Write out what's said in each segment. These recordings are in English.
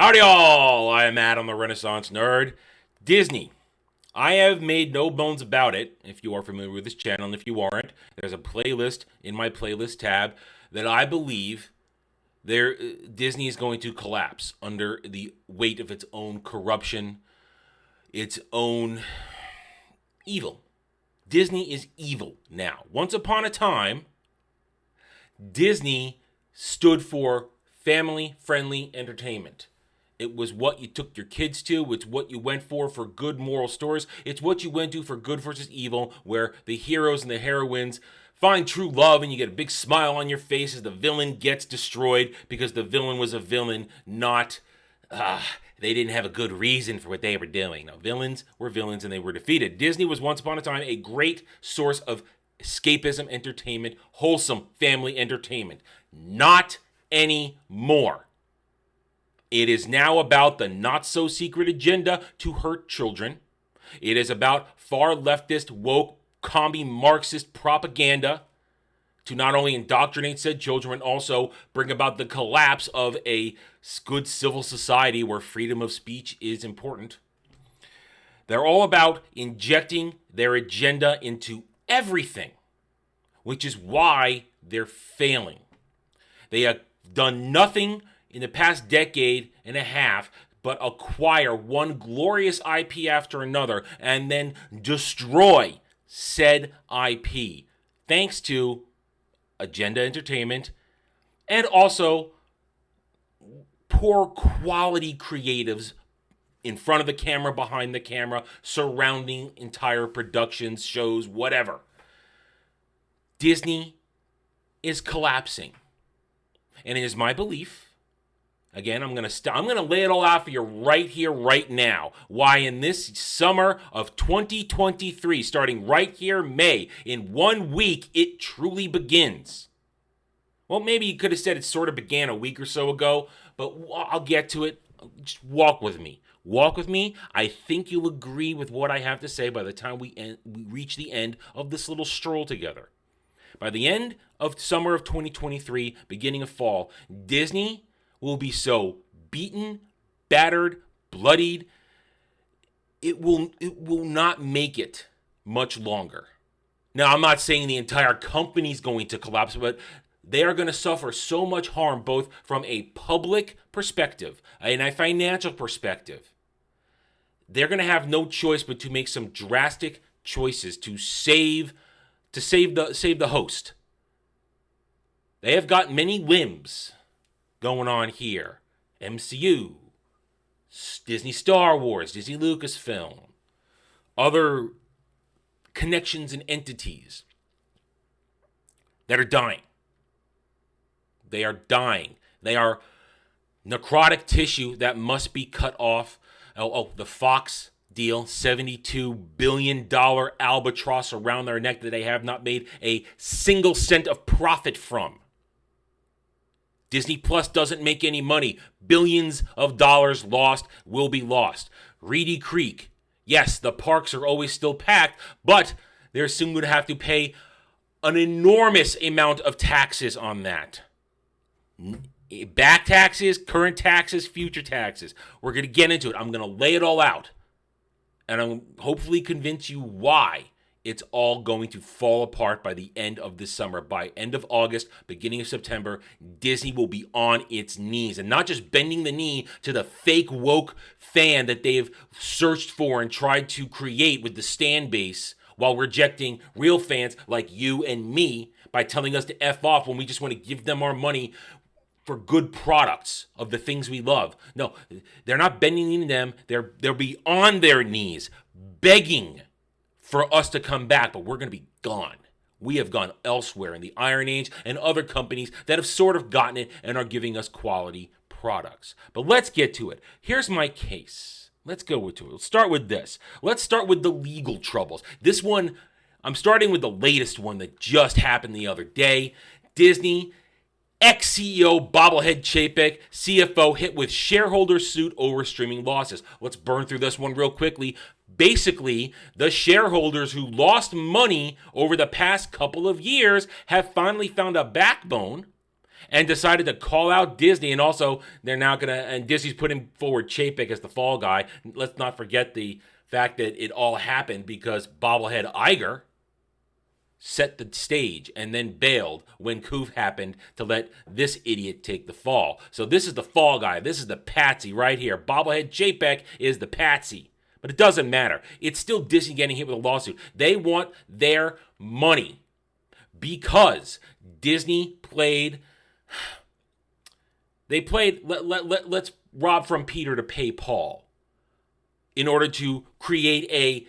Howdy all! I am Matt, I'm the Renaissance Nerd. Disney. I have made no bones about it, if you are familiar with this channel, and if you aren't, there's a playlist in my playlist tab that I believe Disney is going to collapse under the weight of its own corruption, its own evil. Disney is evil now. Once upon a time, Disney stood for family-friendly entertainment. It was what you took your kids to. It's what you went for good moral stories. It's what you went to for good versus evil, where the heroes and the heroines find true love and you get a big smile on your face as the villain gets destroyed because the villain was a villain, not they didn't have a good reason for what they were doing. No, villains were villains and they were defeated. Disney was once upon a time a great source of escapism entertainment, wholesome family entertainment. Not anymore. It is now about the not-so-secret agenda to hurt children. It is about far leftist, woke, commie Marxist propaganda to not only indoctrinate said children, but also bring about the collapse of a good civil society where freedom of speech is important. They're all about injecting their agenda into everything, which is why they're failing. They have done nothing in the past decade and a half but acquire one glorious IP after another and then destroy said IP thanks to agenda entertainment and also poor quality creatives in front of the camera, behind the camera, surrounding entire productions, shows, whatever. Disney is collapsing. And it is my belief, again, I'm going to lay it all out for you right here, right now, why in this summer of 2023, starting right here, May, in 1 week, it truly begins. Well, maybe you could have said it sort of began a week or so ago, but I'll get to it. Just walk with me. Walk with me. I think you'll agree with what I have to say by the time we reach the end of this little stroll together. By the end of summer of 2023, beginning of fall, Disney will be so beaten, battered, bloodied, it will not make it much longer. Now, I'm not saying the entire company is going to collapse, but they are going to suffer so much harm, both from a public perspective and a financial perspective. They're going to have no choice but to make some drastic choices to save the host. They have got many limbs going on here. MCU, Disney Star Wars, Disney Lucasfilm, other connections and entities that are dying. They are dying. They are necrotic tissue that must be cut off. The Fox deal, $72 billion albatross around their neck that they have not made a single cent of profit from. Disney Plus doesn't make any money. Billions of dollars lost will be lost. Reedy Creek, yes, the parks are always still packed, but they're soon going to have to pay an enormous amount of taxes on that. Back taxes, current taxes, future taxes. We're going to get into it. I'm going to lay it all out. And I'll hopefully convince you why it's all going to fall apart by the end of this summer. By end of August, beginning of September, Disney will be on its knees. And not just bending the knee to the fake woke fan that they've searched for and tried to create with the stan base while rejecting real fans like you and me by telling us to F off when we just want to give them our money for good products of the things we love. No, they're not bending the knee to them. They'll be on their knees begging for us to come back, but we're going to be gone. We have gone elsewhere in the Iron Age and other companies that have sort of gotten it and are giving us quality products. But let's get to it. Here's my case. Let's go to it. Let's start with this. Let's start with the legal troubles. This one, I'm starting with the latest one that just happened the other day. Disney ex-CEO Bobblehead Chapek, CFO, hit with shareholder suit over streaming losses. Let's burn through this one real quickly. Basically, the shareholders who lost money over the past couple of years have finally found a backbone and decided to call out Disney. And also, they're now going to, and Disney's putting forward Chapek as the fall guy. Let's not forget the fact that it all happened because bobblehead Iger set the stage and then bailed when Coof happened to let this idiot take the fall. So this is the fall guy. This is the patsy right here. Bobblehead Chapek is the patsy. But it doesn't matter. It's still Disney getting hit with a lawsuit. They want their money because Disney played. They played. Let's rob from Peter to pay Paul in order to create a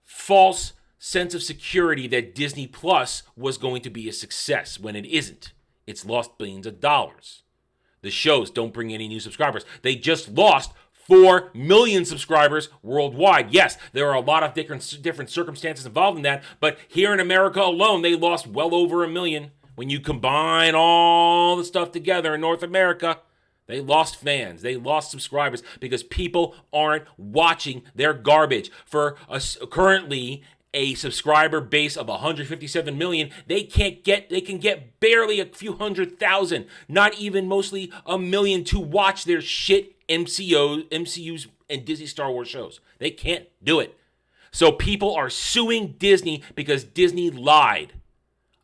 false sense of security that Disney Plus was going to be a success when it isn't. It's lost billions of dollars. The shows don't bring any new subscribers. They just lost 4 million subscribers worldwide. Yes, there are a lot of different circumstances involved in that, but here in America alone, they lost well over 1 million. When you combine all the stuff together in North America, they lost fans. They lost subscribers because people aren't watching their garbage. For currently a subscriber base of 157 million, they can get barely a few 100,000, not even mostly 1 million to watch their shit MCUs and Disney Star Wars shows. They can't do it. So people are suing Disney because Disney lied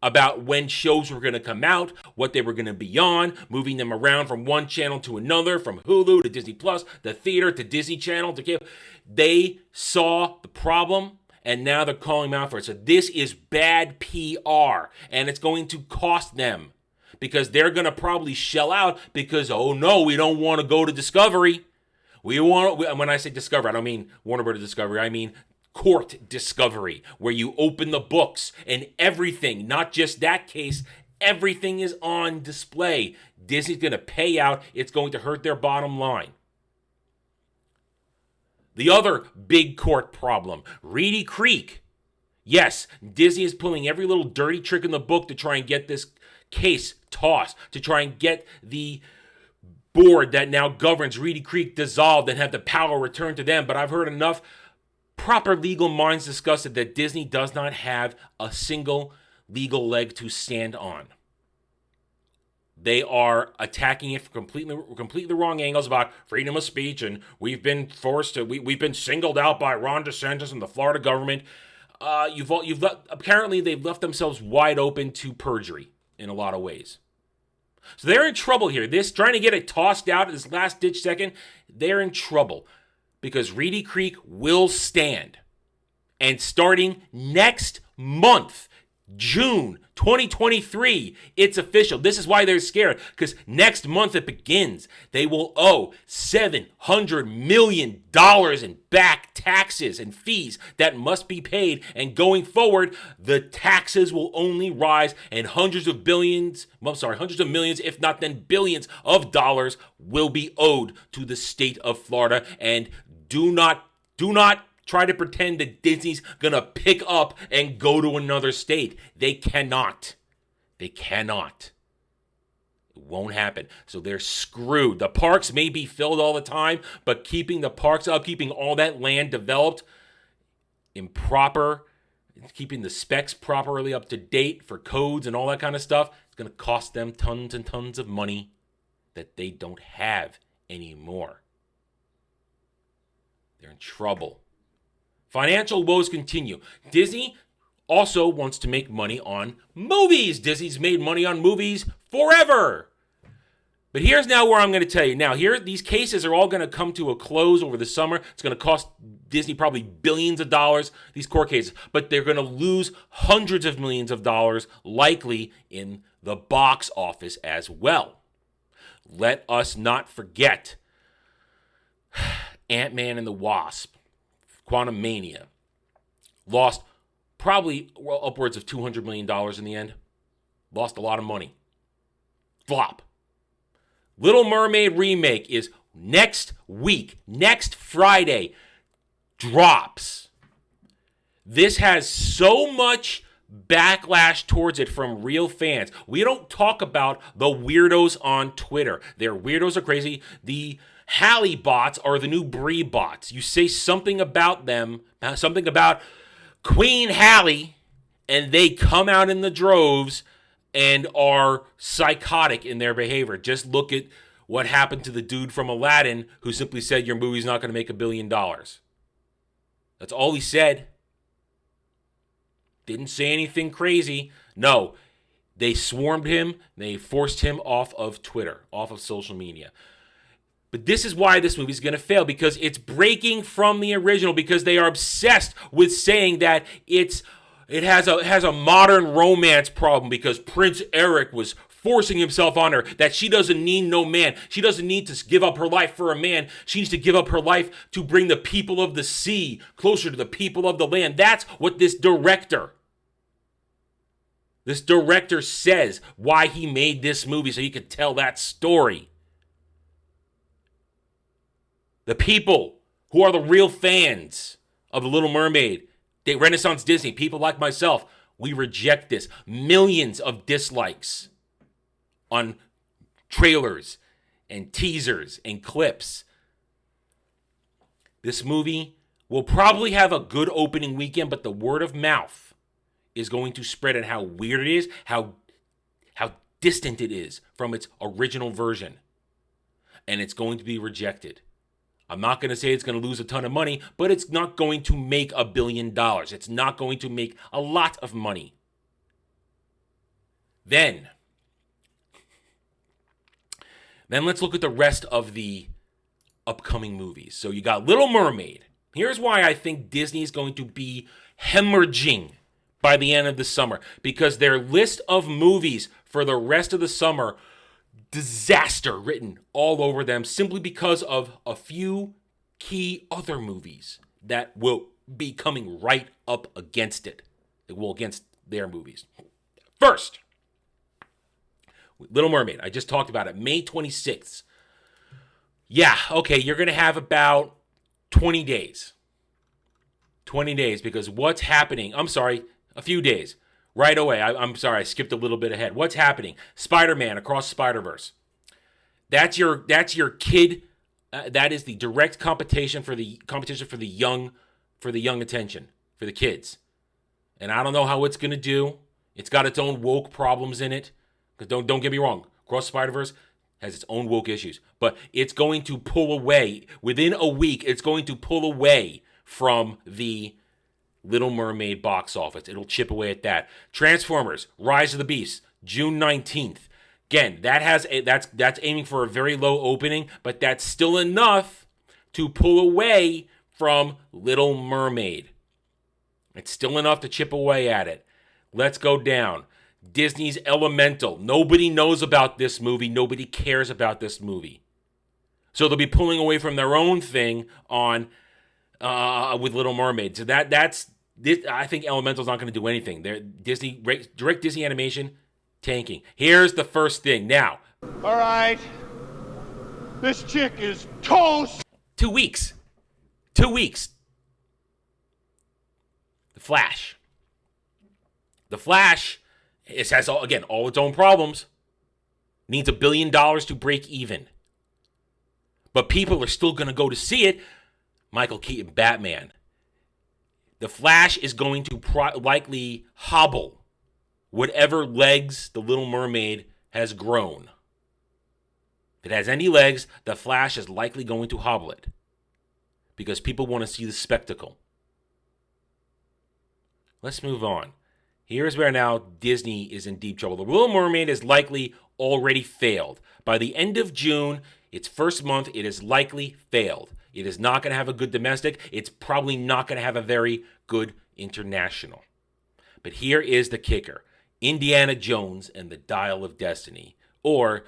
about when shows were going to come out, what they were going to be on, moving them around from one channel to another, from Hulu to Disney Plus, the theater to Disney Channel to cable. They saw the problem, and now they're calling them out for it. So this is bad PR, and it's going to cost them because they're going to probably shell out because, oh no, we don't want to go to Discovery. When I say Discovery, I don't mean Warner Bros. Discovery. I mean court discovery, where you open the books and everything, not just that case, everything is on display. Disney's going to pay out. It's going to hurt their bottom line. The other big court problem, Reedy Creek. Yes, Disney is pulling every little dirty trick in the book to try and get this case tossed, to try and get the board that now governs Reedy Creek dissolved and have the power returned to them. But I've heard enough proper legal minds discuss it that Disney does not have a single legal leg to stand on. They are attacking it from completely wrong angles about freedom of speech, and we've been we've been singled out by Ron DeSantis and the Florida government. Apparently they've left themselves wide open to perjury in a lot of ways. So they're in trouble here. Trying to get it tossed out at this last ditch second, they're in trouble because Reedy Creek will stand. And starting next month, June 2023, it's official. This is why they're scared, because next month it begins. They will owe $700 million in back taxes and fees that must be paid. And going forward, the taxes will only rise, and hundreds of millions, if not then billions of dollars will be owed to the state of Florida. And do not try to pretend that Disney's gonna pick up and go to another state. They cannot. It won't happen. So they're screwed. The parks may be filled all the time, but keeping the parks up, keeping all that land developed keeping the specs properly up to date for codes and all that kind of stuff, it's gonna cost them tons and tons of money that they don't have anymore. They're in trouble. Financial woes continue. Disney also wants to make money on movies. Disney's made money on movies forever. But here's now where I'm going to tell you. Now, these cases are all going to come to a close over the summer. It's going to cost Disney probably billions of dollars, these court cases. But they're going to lose hundreds of millions of dollars, likely in the box office as well. Let us not forget Ant-Man and the Wasp, Quantumania, lost probably upwards of $200 million in the end. Lost a lot of money. Flop. Little Mermaid remake is next week, next Friday, drops. This has so much backlash towards it from real fans. We don't talk about the weirdos on Twitter. Their weirdos are crazy. The Halle bots are the new Brie bots. You say something about them, something about Queen Halle, and they come out in the droves and are psychotic in their behavior. Just look at what happened to the dude from Aladdin who simply said your movie's not going to make $1 billion. That's all he said. Didn't say anything crazy. No, they swarmed him. They forced him off of Twitter, off of social media. But this is why this movie's going to fail, because it's breaking from the original, because they are obsessed with saying that it has a modern romance problem because Prince Eric was forcing himself on her, that she doesn't need no man. She doesn't need to give up her life for a man. She needs to give up her life to bring the people of the sea closer to the people of the land. That's what this director says why he made this movie, so he could tell that story. The people who are the real fans of The Little Mermaid, Renaissance Disney, people like myself, we reject this. Millions of dislikes on trailers and teasers and clips. This movie will probably have a good opening weekend, but the word of mouth is going to spread on how weird it is, how distant it is from its original version. And it's going to be rejected. I'm not going to say it's going to lose a ton of money, but it's not going to make $1 billion. It's not going to make a lot of money. Then let's look at the rest of the upcoming movies. So you got Little Mermaid. Here's why I think Disney is going to be hemorrhaging by the end of the summer, because their list of movies for the rest of the summer, disaster written all over them, simply because of a few key other movies that will be coming right up against it. Against their movies. First, Little Mermaid. I just talked about it. May 26th. Yeah, okay, you're going to have about 20 days. 20 days, because what's happening? I'm sorry, a few days. Right away. I'm sorry, I skipped a little bit ahead. What's happening? Spider-Man Across Spider-Verse. That's your kid. That is the direct competition for the young attention, for the kids. And I don't know how it's gonna do. It's got its own woke problems in it. Because don't get me wrong, Across Spider-Verse has its own woke issues, but it's going to pull away within a week. It's going to pull away from the Little Mermaid box office. It'll chip away at that. Transformers: Rise of the Beasts, June 19th. Again, that's aiming for a very low opening, but that's still enough to pull away from Little Mermaid. It's still enough to chip away at it. Let's go down. Disney's Elemental. Nobody knows about this movie. Nobody cares about this movie. So they'll be pulling away from their own thing on with Little Mermaid. So that's this. I think Elemental's not going to do anything. Direct Disney animation, tanking. Here's the first thing. Now, all right, this chick is toast. 2 weeks. 2 weeks. The Flash. The Flash. It has, all its own problems. Needs $1 billion to break even. But people are still going to go to see it. Michael Keaton, Batman. The Flash is going to likely hobble whatever legs the Little Mermaid has grown. If it has any legs, the Flash is likely going to hobble it. Because people want to see the spectacle. Let's move on. Here's where now Disney is in deep trouble. The Little Mermaid is likely already failed. By the end of June, its first month, it is likely failed. It is not going to have a good domestic. It's probably not going to have a very good international. But here is the kicker. Indiana Jones and the Dial of Destiny. Or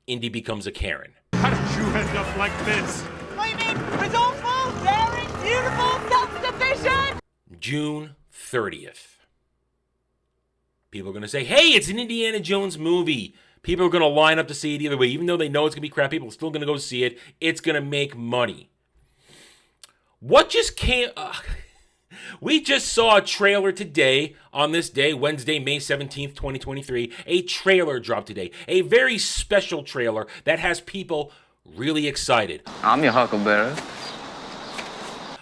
Indy Becomes a Karen. How did you end up like this? I mean, resourceful, daring, beautiful, self-sufficient. June 30th. People are going to say, hey, it's an Indiana Jones movie. People are going to line up to see it either way. Even though they know it's going to be crap, people are still going to go see it. It's going to make money. What just came... we just saw a trailer today, on this day, Wednesday, May 17th, 2023. A trailer dropped today. A very special trailer that has people really excited. I'm your huckleberry.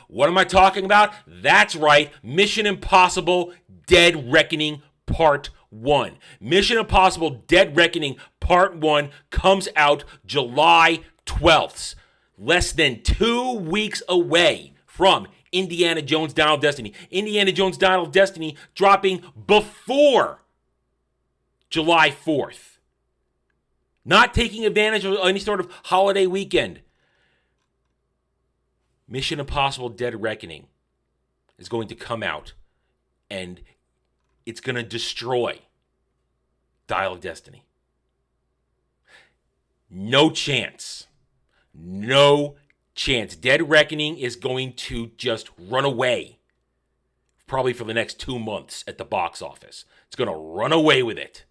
What am I talking about? That's right. Mission Impossible Dead Reckoning Part 1. Mission Impossible Dead Reckoning Part 1 comes out July 12th. Less than 2 weeks away from Indiana Jones Dial of Destiny. Indiana Jones Dial of Destiny dropping before July 4th. Not taking advantage of any sort of holiday weekend. Mission Impossible Dead Reckoning is going to come out, and it's going to destroy Dial of Destiny. No chance. No chance. Dead Reckoning is going to just run away, probably for the next 2 months at the box office. It's going to run away with it.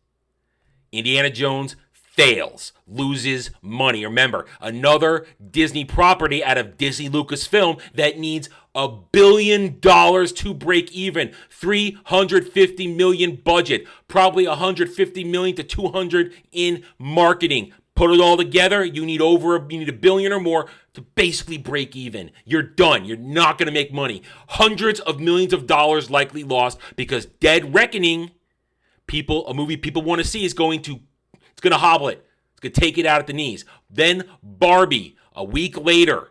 Indiana Jones fails, loses money. Remember, another Disney property out of Disney Lucasfilm that needs $1 billion to break even. $350 million budget, probably $150 million to $200 in marketing. Put it all together, you need $1 billion or more to basically break even. You're done. You're not going to make money. Hundreds of millions of dollars likely lost because Dead Reckoning, a movie people want to see, is going to hobble it. It's going to take it out at the knees. Then Barbie, a week later.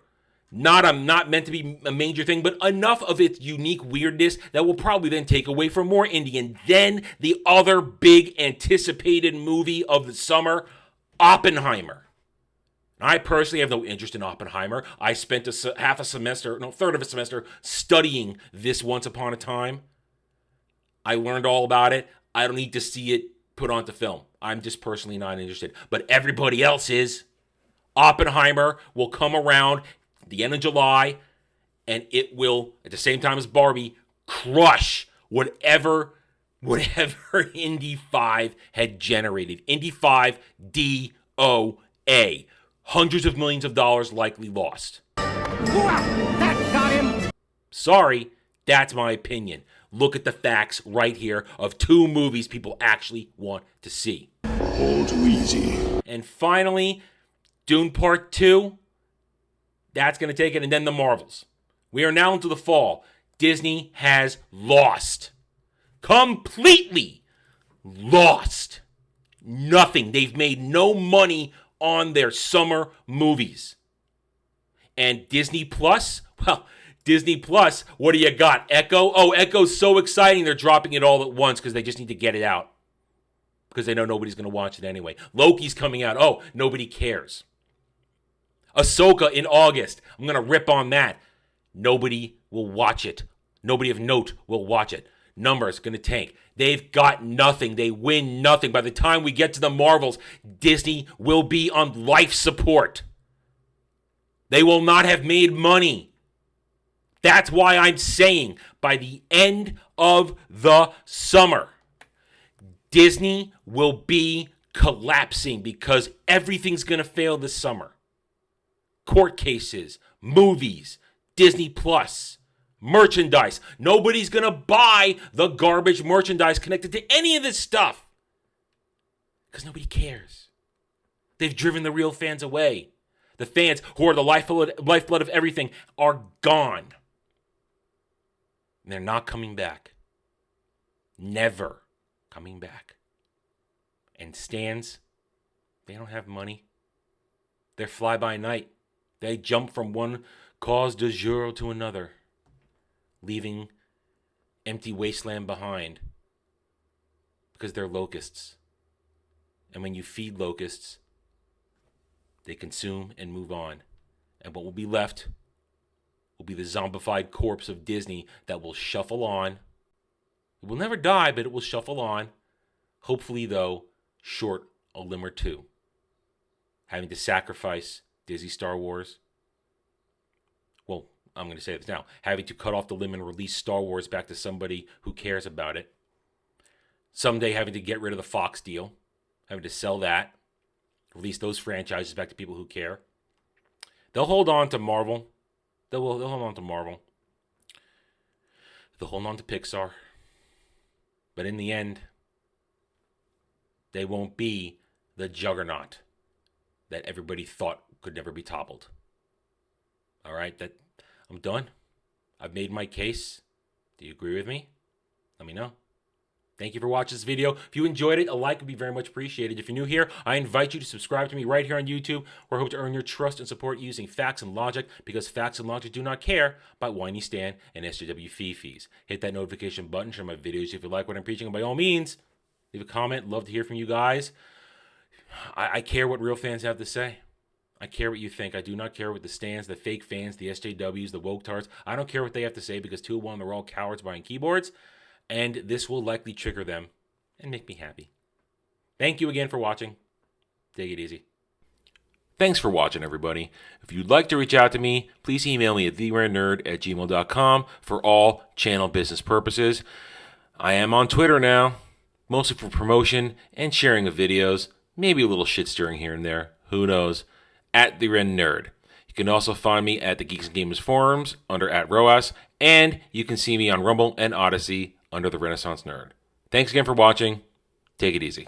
Not meant to be a major thing, but enough of its unique weirdness that will probably then take away from more indie. And then the other big anticipated movie of the summer, Oppenheimer. I personally have no interest in Oppenheimer. I spent a third of a semester studying this Once Upon a Time. I learned all about it. I don't need to see it put onto film. I'm just personally not interested. But everybody else is. Oppenheimer will come around at the end of July, and it will, at the same time as Barbie, crush whatever Indy 5 had generated. Indy 5 DOA. Hundreds of millions of dollars likely lost. That got him! Sorry, that's my opinion. Look at the facts right here of 2 movies people actually want to see. All too easy. And finally, Dune Part 2. That's going to take it. And then the Marvels. We are now into the fall. Disney has lost. Completely lost. Nothing. They've made no money on their summer movies. And Disney Plus, well, Disney Plus, what do you got? Echo? Oh, Echo's so exciting they're dropping it all at once because they just need to get it out. Because they know nobody's going to watch it anyway. Loki's coming out. Oh, nobody cares. Ahsoka in August. I'm going to rip on that. Nobody will watch it. Nobody of note will watch it. Numbers going to tank. They've got nothing. They win nothing. By the time we get to the Marvels, Disney will be on life support. They will not have made money. That's why I'm saying by the end of the summer, Disney will be collapsing because everything's going to fail this summer. Court cases, movies, Disney Plus, merchandise. Nobody's going to buy the garbage merchandise connected to any of this stuff because nobody cares. They've driven the real fans away. The fans who are the lifeblood of everything are gone. And they're not coming back. Never coming back. And stands, they don't have money. They're fly-by-night. They jump from one cause du jour to another, leaving empty wasteland behind because they're locusts. And when you feed locusts, they consume and move on. And what will be left will be the zombified corpse of Disney that will shuffle on. It will never die, but it will shuffle on. Hopefully, though, short a limb or two. Having to sacrifice Disney Star Wars. Well, I'm going to say this now. Having to cut off the limb and release Star Wars back to somebody who cares about it. Someday having to get rid of the Fox deal. Having to sell that. Release those franchises back to people who care. They'll hold on to Marvel. They'll hold on to Marvel. They'll hold on to Pixar. But in the end, they won't be the juggernaut that everybody thought could never be toppled. All right, I'm done. I've made my case. Do you agree with me? Let me know. Thank you for watching this video. If you enjoyed it, a like would be very much appreciated. If you're new here, I invite you to subscribe to me right here on YouTube, where I hope to earn your trust and support using facts and logic, because facts and logic do not care about whiny Stan and SJW fees. Hit that notification button, share my videos if you like what I'm preaching, and by all means, leave a comment. Love to hear from you guys. I care what real fans have to say. I care what you think. I do not care what the Stans, the fake fans, the SJWs, the woke tards. I don't care what they have to say, because 2-1, they're all cowards behind keyboards. And this will likely trigger them and make me happy. Thank you again for watching. Take it easy. Thanks for watching, everybody. If you'd like to reach out to me, please email me at theranernerd@gmail.com for all channel business purposes. I am on Twitter now, mostly for promotion and sharing of videos, maybe a little shit stirring here and there, who knows, at @theranernerd. You can also find me at the Geeks and Gamers forums under @ROAS, and you can see me on Rumble and Odyssey under the Renaissance Nerd. Thanks again for watching. Take it easy.